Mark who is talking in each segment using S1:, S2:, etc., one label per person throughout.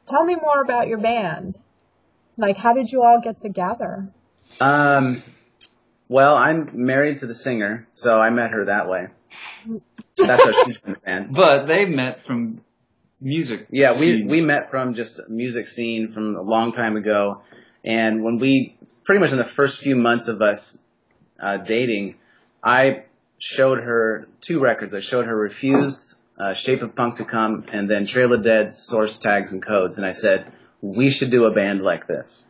S1: tell me more about your band. Like, how did you all get together?
S2: Well, I'm married to the singer, so I met her that way. That's how she's in the band.
S3: But they met from music.
S2: Yeah, we met from just a music scene from a long time ago. And when pretty much in the first few months of us dating, I showed her 2 records. I showed her Refused, Shape of Punk to Come, and then Trail of Dead's Source Tags and Codes. And I said, we should do a band like this.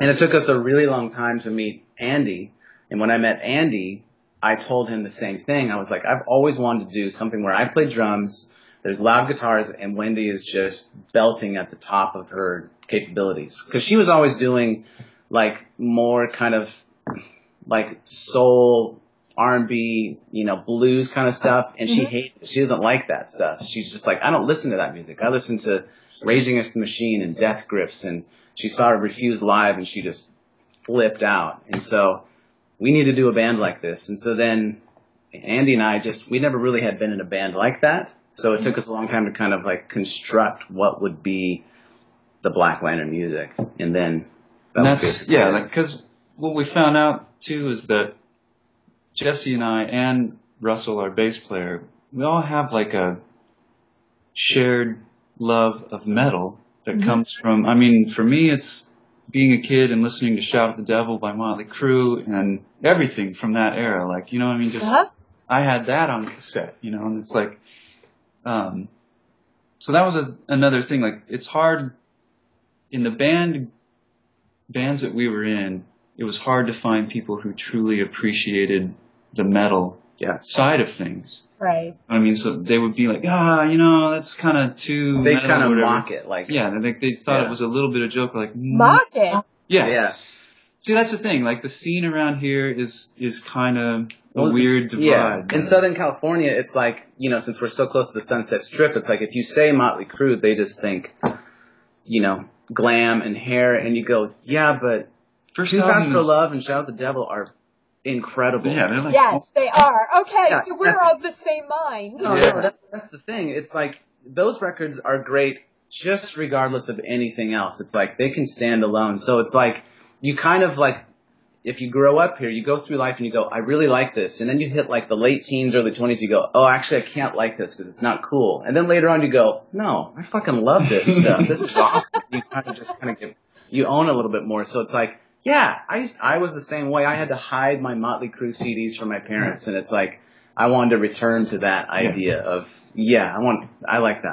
S2: And it took us a really long time to meet Andy. And when I met Andy, I told him the same thing. I was like, I've always wanted to do something where I play drums, there's loud guitars, and Wendy is just belting at the top of her capabilities. Because she was always doing, like, more kind of, like, soul, R&B, blues kind of stuff. And she hates it. She doesn't like that stuff. She's just like, I don't listen to that music. I listen to Rage Against the Machine and Death Grips. And she saw Refused live, and she just flipped out. And so we need to do a band like this. And so then Andy and I we never really had been in a band like that. So it took us a long time to kind of like construct what would be the Black Lantern music. And then
S3: because what we found out too is that Jesse and I and Russell, our bass player, we all have like a shared love of metal that comes from, for me it's being a kid and listening to Shout at the Devil by Motley Crue and everything from that era. Like, I had that on cassette, and it's like, so that was another thing. Like, it's hard in the bands that we were in, it was hard to find people who truly appreciated the metal side of things.
S1: Right.
S3: So they would be like, that's kind of too.
S2: They kind of mock it, like.
S3: Yeah, they thought it was a little bit of a joke, like.
S1: Mock it.
S3: Yeah. See, that's the thing. Like, the scene around here is kind of a weird divide.
S2: Yeah. In Southern California, it's like, since we're so close to the Sunset Strip, it's like if you say Motley Crue, they just think, glam and hair, and you go, yeah, but Too Fast for Love and Shout at the Devil are incredible.
S3: Yeah, they're like,
S1: yes, they are. Okay, so we're of the same mind.
S2: No, that's the thing. It's like those records are great just regardless of anything else. It's like they can stand alone. So it's like you kind of like, if you grow up here, you go through life and you go, I really like this. And then you hit like the late teens, early 20s, you go, oh, actually I can't like this because it's not cool. And then later on you go, no, I fucking love this stuff. This is awesome. You you own a little bit more. So it's like, yeah, I was the same way. I had to hide my Motley Crue CDs from my parents, and it's like I wanted to return to that idea of I like that.